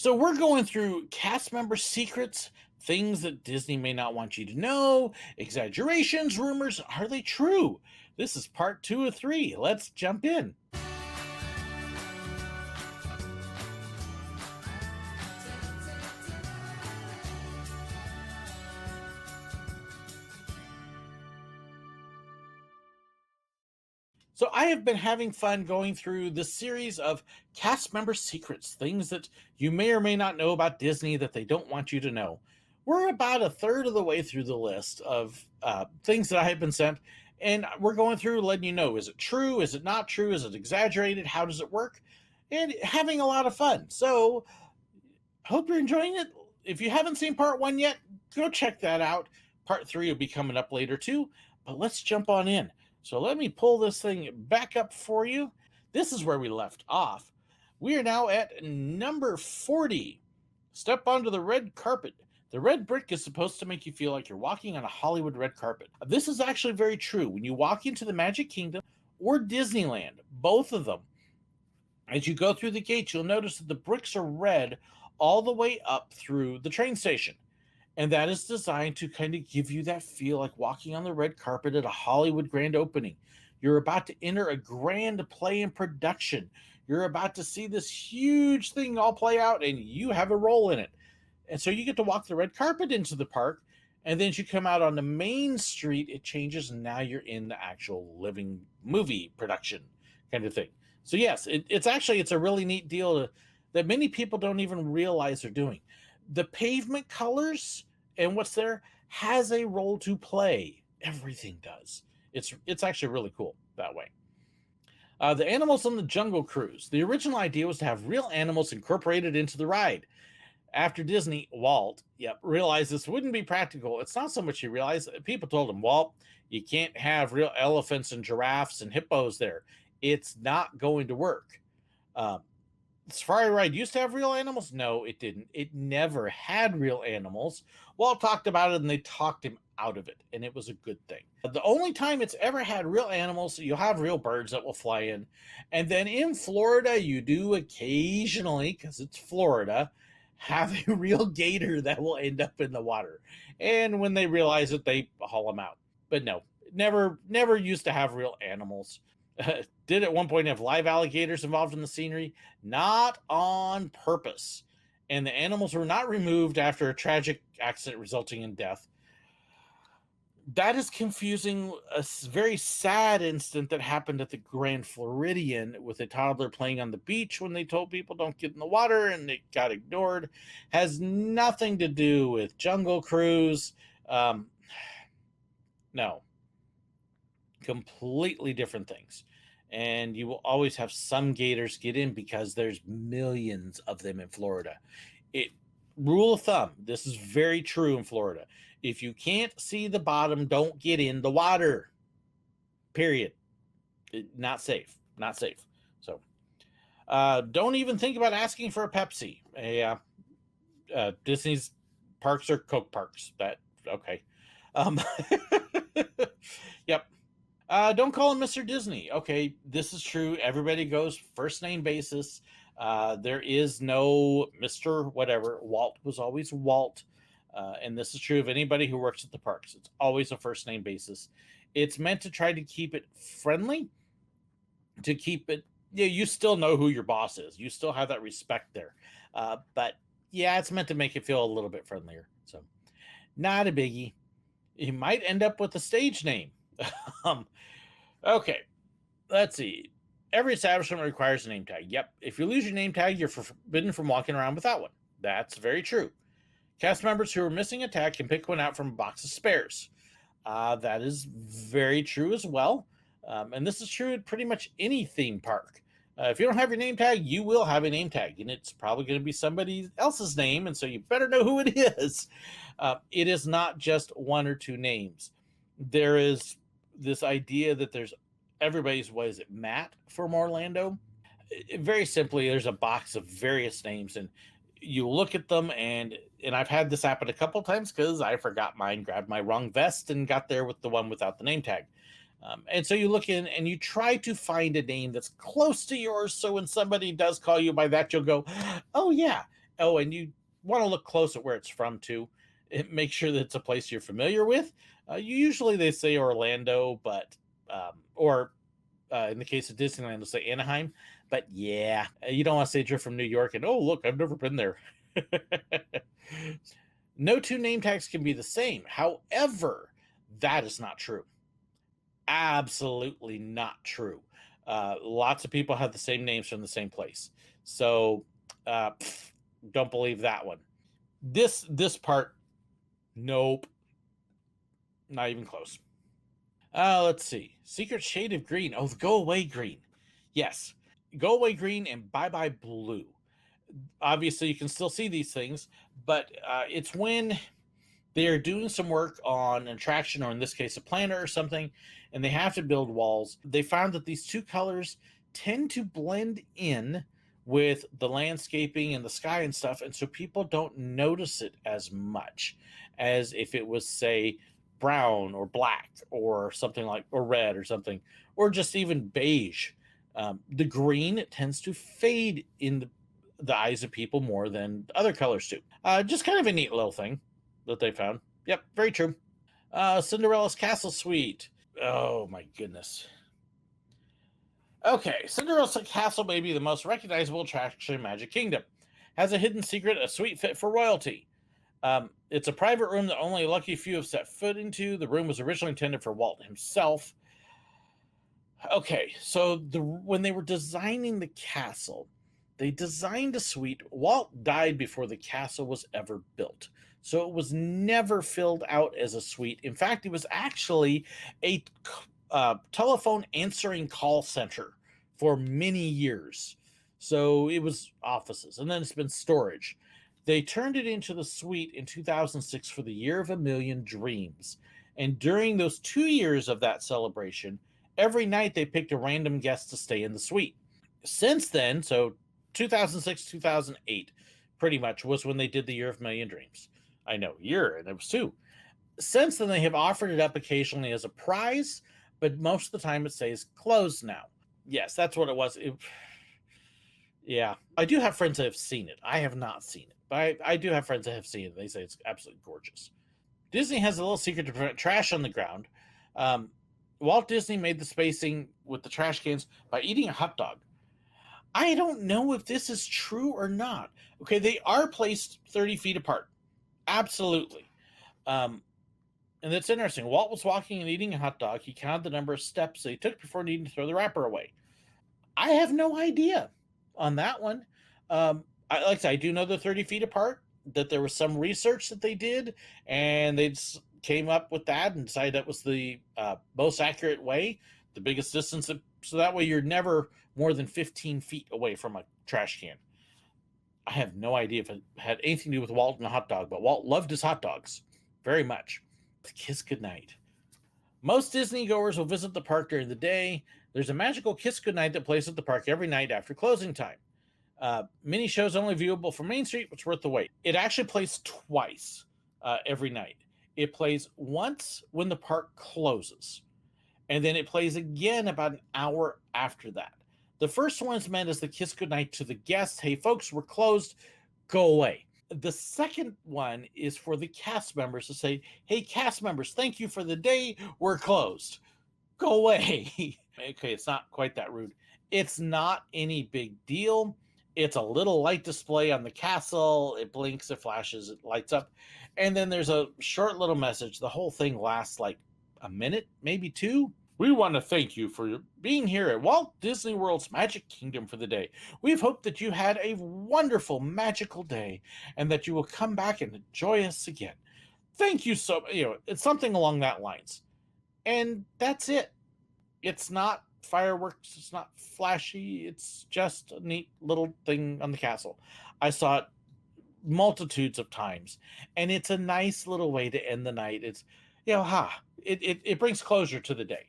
So we're going through cast member secrets, things that Disney may not want you to know, exaggerations, rumors. Are they true? This is part 2 of 3. Let's jump in. So I have been having fun going through this series of cast member secrets, things that you may or may not know about Disney that they don't want you to know. We're about a third of the way through the list of things that I have been sent, and we're going through letting you know, is it true? Is it not true? Is it exaggerated? How does it work? And having a lot of fun. So hope you're enjoying it. If you haven't seen part 1 yet, go check that out. Part 3 will be coming up later too, but let's jump on in. So let me pull this thing back up for you. This is where we left off. We are now at number 40. Step onto the red carpet. The red brick is supposed to make you feel like you're walking on a Hollywood red carpet. This is actually very true. When you walk into the Magic Kingdom or Disneyland, both of them, as you go through the gates, you'll notice that the bricks are red all the way up through the train station. And that is designed to kind of give you that feel like walking on the red carpet at a Hollywood grand opening. You're about to enter a grand play in production. You're about to see this huge thing all play out, and you have a role in it. And so you get to walk the red carpet into the park, and then as you come out on the main street, it changes, and now you're in the actual living movie production kind of thing. So yes, it's a really neat deal that many people don't even realize they're doing. The pavement colors and what's there has a role to play. Everything does. It's actually really cool that way. The animals on the Jungle Cruise. The original idea was to have real animals incorporated into the ride. After Disney, Walt, realized this wouldn't be practical. It's not so much he realized. People told him, Walt, you can't have real elephants and giraffes and hippos there. It's not going to work. Safari Ride used to have real animals? No, it didn't. It never had real animals. Walt talked about it and they talked him out of it, and it was a good thing. The only time it's ever had real animals, you'll have real birds that will fly in. And then in Florida, you do occasionally, because it's Florida, have a real gator that will end up in the water. And when they realize it, they haul them out. But no, never used to have real animals. Did at one point have live alligators involved in the scenery? Not on purpose. And the animals were not removed after a tragic accident resulting in death. That is confusing a very sad incident that happened at the Grand Floridian with a toddler playing on the beach when they told people don't get in the water and it got ignored. Has nothing to do with Jungle Cruise. No. Completely different things. And you will always have some gators get in because there's millions of them in Florida. Rule of thumb, this is very true in Florida. If you can't see the bottom, don't get in the water. Period. Not safe. Not safe. So don't even think about asking for a Pepsi. Disney's parks are Coke parks. Okay. Yep. Don't call him Mr. Disney. Okay, this is true. Everybody goes first name basis. There is no Mr. whatever. Walt was always Walt. And this is true of anybody who works at the parks. It's always a first name basis. It's meant to try to keep it friendly, to keep it, you still know who your boss is. You still have that respect there. But yeah, it's meant to make it feel a little bit friendlier. So not a biggie. You might end up with a stage name. Okay, let's see. Every establishment requires a name tag. Yep. If you lose your name tag, you're forbidden from walking around without one. That's very true. Cast members who are missing a tag can pick one out from a box of spares. That is very true as well. And this is true at pretty much any theme park. If you don't have your name tag, you will have a name tag, and it's probably going to be somebody else's name, and so you better know who it is. It is not just one or two names. There is this idea that there's everybody's, what is it, Matt from Orlando? Very simply, there's a box of various names, and you look at them, and I've had this happen a couple times because I forgot mine, grabbed my wrong vest, and got there with the one without the name tag. And so you look in and you try to find a name that's close to yours, so when somebody does call you by that, you'll go, oh, yeah. Oh, and you want to look close at where it's from too. Make sure that it's a place you're familiar with. Usually they say Orlando, but or in the case of Disneyland, they'll say Anaheim. But yeah, you don't want to say you're from New York and, oh, look, I've never been there. No two name tags can be the same. However, that is not true. Absolutely not true. Lots of people have the same names from the same place. So don't believe that one. This part, nope, not even close. Let's see. Secret shade of green. Oh, the go away green. Yes. Go away green and bye bye blue. Obviously, you can still see these things, but it's when they're doing some work on an attraction, or in this case, a planet or something, and they have to build walls. They found that these two colors tend to blend in with the landscaping and the sky and stuff, and so people don't notice it as much as if it was, say, brown or black or something like, or red or something, or just even beige. The green tends to fade in the eyes of people more than other colors do. Just kind of a neat little thing that they found. Yep, very true. Cinderella's Castle Suite. Oh my goodness. Okay, Cinderella's Castle may be the most recognizable attraction in Magic Kingdom. Has a hidden secret, a suite fit for royalty. It's a private room that only a lucky few have set foot into. The room was originally intended for Walt himself. Okay, so when they were designing the castle, they designed a suite. Walt died before the castle was ever built, so it was never filled out as a suite. In fact, it was actually a telephone answering call center for many years. So it was offices, and then it's been storage. They turned it into the suite in 2006 for the Year of a Million Dreams. And during those 2 years of that celebration, every night they picked a random guest to stay in the suite. Since then, so 2006, 2008, pretty much was when they did the Year of a Million Dreams. I know, year, and it was 2. Since then, they have offered it up occasionally as a prize, but most of the time it stays closed now. Yes, that's what it was. Yeah, I do have friends that have seen it. I have not seen it, but I do have friends that have seen it. They say it's absolutely gorgeous. Disney has a little secret to prevent trash on the ground. Walt Disney made the spacing with the trash cans by eating a hot dog. I don't know if this is true or not. Okay, they are placed 30 feet apart. Absolutely. And it's interesting. Walt was walking and eating a hot dog. He counted the number of steps that he took before needing to throw the wrapper away. I have no idea on that one. Like I said, I do know they're 30 feet apart, that there was some research that they did, and they came up with that and decided that was the most accurate way, the biggest distance. So that way you're never more than 15 feet away from a trash can. I have no idea if it had anything to do with Walt and a hot dog, but Walt loved his hot dogs very much. Kiss Goodnight. Most Disney goers will visit the park during the day. There's a magical Kiss Goodnight that plays at the park every night after closing time. Mini shows only viewable from Main Street, which is worth the wait. It actually plays twice every night. It plays once when the park closes, and then it plays again about an hour after that. The first one is meant as the Kiss Goodnight to the guests. Hey, folks, we're closed. Go away. The second one is for the cast members to say, hey, cast members, thank you for the day. We're closed. Go away. Okay, it's not quite that rude. It's not any big deal. It's a little light display on the castle. It blinks, it flashes, it lights up. And then there's a short little message. The whole thing lasts like a minute, maybe 2. We want to thank you for being here at Walt Disney World's Magic Kingdom for the day. We've hoped that you had a wonderful, magical day and that you will come back and enjoy us again. Thank you so much. It's something along that lines. And that's it. It's not fireworks. It's not flashy. It's just a neat little thing on the castle. I saw it multitudes of times, and it's a nice little way to end the night. It's, it brings closure to the day.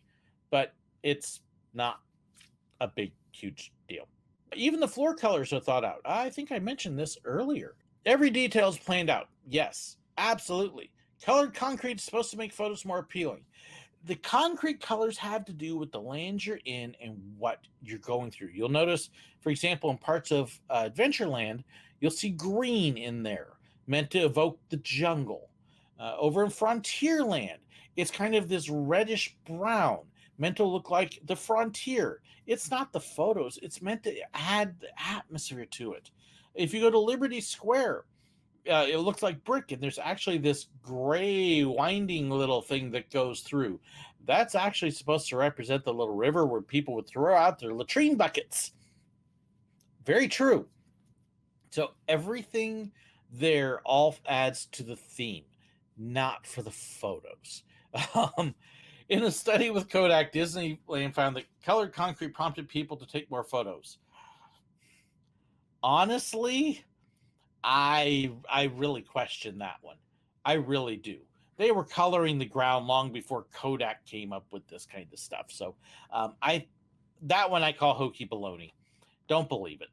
But it's not a big, huge deal. Even the floor colors are thought out. I think I mentioned this earlier. Every detail is planned out. Yes, absolutely. Colored concrete is supposed to make photos more appealing. The concrete colors have to do with the land you're in and what you're going through. You'll notice, for example, in parts of Adventureland, you'll see green in there, meant to evoke the jungle. Over in Frontierland, it's kind of this reddish brown, meant to look like the frontier. It's not the photos, it's meant to add the atmosphere to it. If you go to Liberty Square, it looks like brick, and there's actually this gray winding little thing that goes through. That's actually supposed to represent the little river where people would throw out their latrine buckets. Very true. So everything there all adds to the theme, not for the photos. Um, in a study with Kodak, Disneyland found that colored concrete prompted people to take more photos. Honestly, I really question that one. I really do. They were coloring the ground long before Kodak came up with this kind of stuff. So I that one I call hokey baloney. Don't believe it.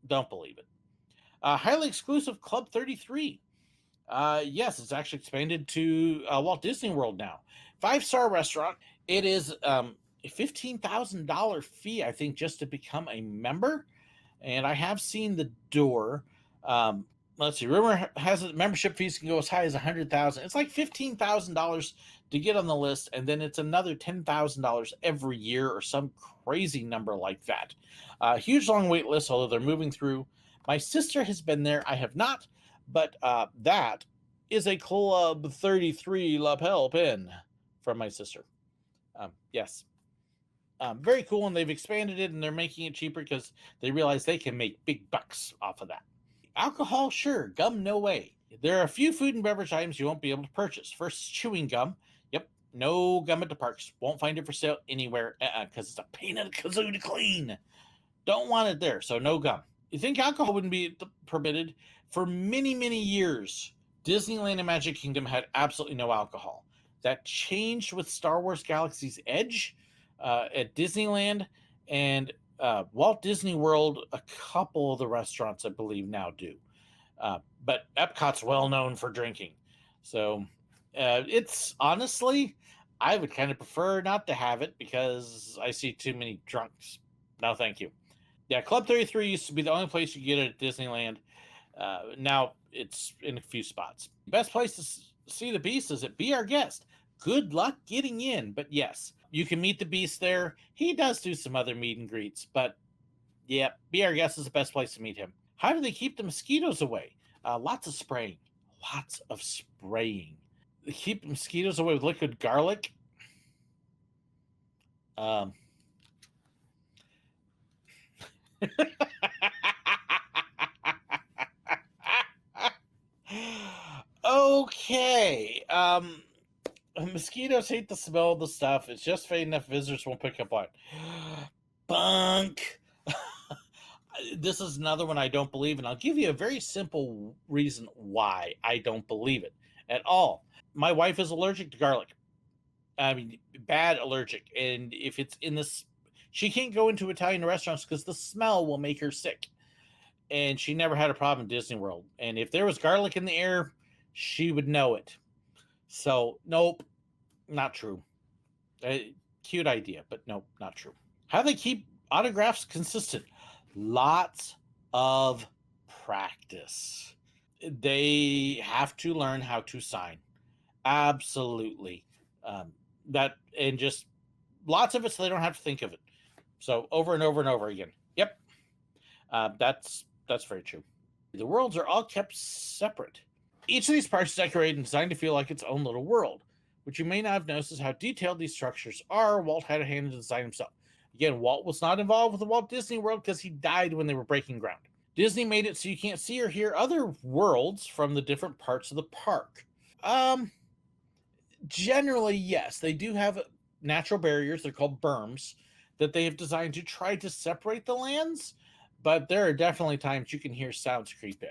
Don't believe it. Highly exclusive Club 33. Yes, it's actually expanded to Walt Disney World now. 5-star restaurant. It is a $15,000 fee, I think, just to become a member. And I have seen the door. Let's see. Rumor has it membership fees can go as high as $100,000. It's like $15,000 to get on the list, and then it's another $10,000 every year or some crazy number like that. Huge long wait list, although they're moving through. My sister has been there. I have not, but that is a Club 33 lapel pin from my sister. Yes. Very cool, and they've expanded it, and they're making it cheaper because they realize they can make big bucks off of that. Alcohol, sure. Gum, no way. There are a few food and beverage items you won't be able to purchase. First, chewing gum. Yep, no gum at the parks. Won't find it for sale anywhere because it's a pain in the kazoo to clean. Don't want it there, so no gum. You think alcohol wouldn't be permitted? For many, many years, Disneyland and Magic Kingdom had absolutely no alcohol. That changed with Star Wars Galaxy's Edge at Disneyland, and Walt Disney World, a couple of the restaurants, I believe, now do. But Epcot's well known for drinking. So it's honestly, I would kind of prefer not to have it because I see too many drunks. No, thank you. Yeah, Club 33 used to be the only place you could get it at Disneyland. Now it's in a few spots. Best place to see the Beast is at Be Our Guest. Good luck getting in, but yes, you can meet the Beast there. He does do some other meet and greets, but yeah, Be Our Guest is the best place to meet him. How do they keep the mosquitoes away? Lots of spraying. Lots of spraying. They keep mosquitoes away with liquid garlic. Okay. Mosquitoes hate the smell of the stuff. It's just fading enough visitors won't pick up on it. Bunk. This is another one I don't believe, and I'll give you a very simple reason why I don't believe it at all. My wife is allergic to garlic. I mean, bad allergic. And if it's in this, she can't go into Italian restaurants because the smell will make her sick. And she never had a problem in Disney World. And if there was garlic in the air, she would know it. So, nope, not true. Cute idea, but nope, not true. How do they keep autographs consistent? Lots of practice. They have to learn how to sign. Absolutely. That and just lots of it so they don't have to think of it. So over and over and over again. Yep. That's very true. The worlds are all kept separate. Each of these parts is decorated and designed to feel like its own little world. What you may not have noticed is how detailed these structures are. Walt had a hand in the design himself. Again, Walt was not involved with the Walt Disney World because he died when they were breaking ground. Disney made it so you can't see or hear other worlds from the different parts of the park. Generally, yes. They do have natural barriers. They're called berms that they have designed to try to separate the lands. But there are definitely times you can hear sounds creep in.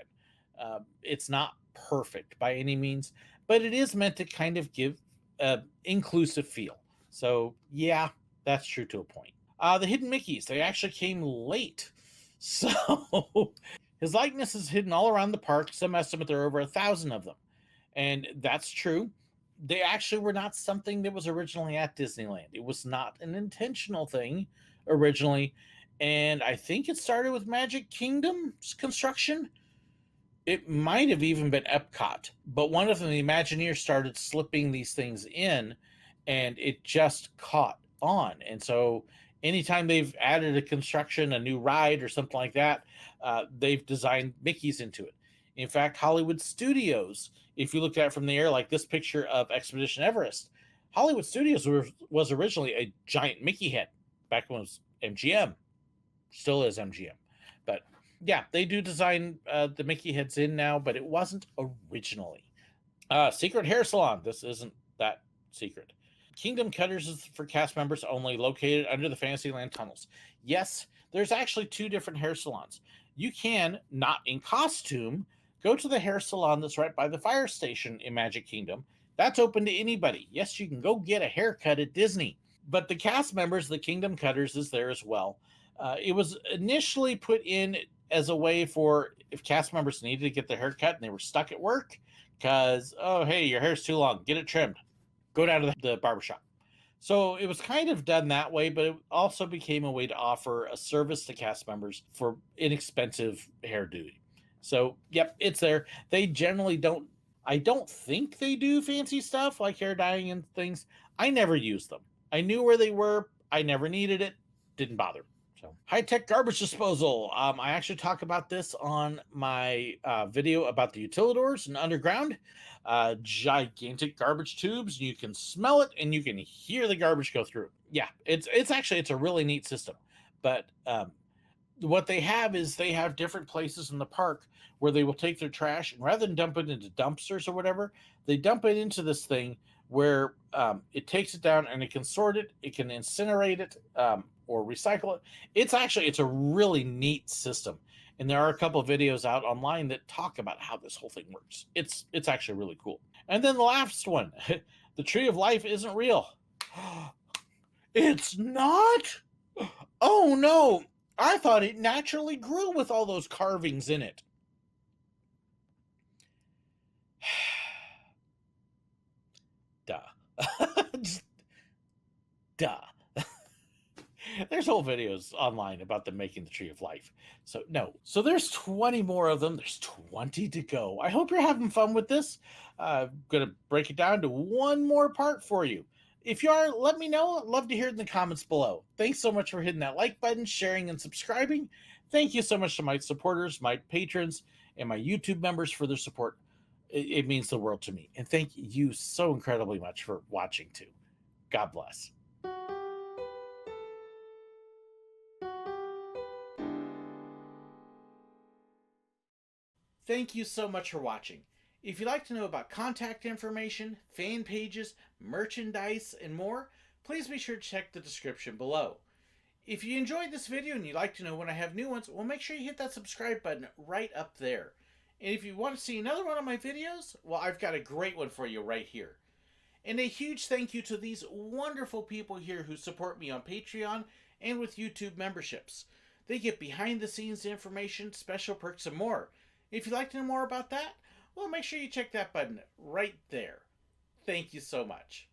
It's not perfect by any means, but it is meant to kind of give an inclusive feel. So, yeah, that's true to a point. The hidden Mickeys, they actually came late. So, his likeness is hidden all around the park. Some estimate there are over 1,000 of them. And that's true. They actually were not something that was originally at Disneyland. It was not an intentional thing originally. And I think it started with Magic Kingdom's construction. It might have even been Epcot, but one of them, the Imagineers, started slipping these things in, and it just caught on. And so, anytime they've added a construction, a new ride, or something like that, they've designed Mickey's into it. In fact, Hollywood Studios, if you look at it from the air, like this picture of Expedition Everest, Hollywood Studios was originally a giant Mickey head back when it was MGM, still is MGM, but yeah, they do design the Mickey heads in now, but it wasn't originally. Secret hair salon. This isn't that secret. Kingdom Cutters is for cast members only, located under the Fantasyland tunnels. Yes, there's actually two different hair salons. You can, not in costume, go to the hair salon that's right by the fire station in Magic Kingdom. That's open to anybody. Yes, you can go get a haircut at Disney. But the cast members, the Kingdom Cutters, is there as well. It was initially put in as a way for if cast members needed to get their hair cut and they were stuck at work because, oh, hey, your hair's too long, get it trimmed. Go down to the barbershop. So it was kind of done that way, but it also became a way to offer a service to cast members for inexpensive hair duty. So, yep, it's there. They generally don't, I don't think they do fancy stuff like hair dyeing and things. I never used them. I knew where they were. I never needed it. Didn't bother. So, high-tech garbage disposal. I actually talk about this on my video about the utilidors and underground. Gigantic garbage tubes. You can smell it and you can hear the garbage go through. Yeah, it's a really neat system. But what they have is they have different places in the park where they will take their trash and rather than dump it into dumpsters or whatever, they dump it into this thing where it takes it down and it can sort it, it can incinerate it or recycle it. It's a really neat system, and there are a couple of videos out online that talk about how this whole thing works. It's actually really cool. And then the last one, the tree of life isn't real. It's not. Oh no! I thought it naturally grew with all those carvings in it. Duh. Duh. There's whole videos online about them making the Tree of Life. So, no. So, there's 20 more of them. There's 20 to go. I hope you're having fun with this. I'm going to break it down to one more part for you. If you are, let me know. I'd love to hear it in the comments below. Thanks so much for hitting that like button, sharing, and subscribing. Thank you so much to my supporters, my patrons, and my YouTube members for their support. It means the world to me. And thank you so incredibly much for watching, too. God bless. Thank you so much for watching. If you'd like to know about contact information, fan pages, merchandise, and more, please be sure to check the description below. If you enjoyed this video and you'd like to know when I have new ones, well, make sure you hit that subscribe button right up there. And if you want to see another one of my videos, well, I've got a great one for you right here. And a huge thank you to these wonderful people here who support me on Patreon and with YouTube memberships. They get behind the scenes information, special perks, and more. If you'd like to know more about that, well, make sure you check that button right there. Thank you so much.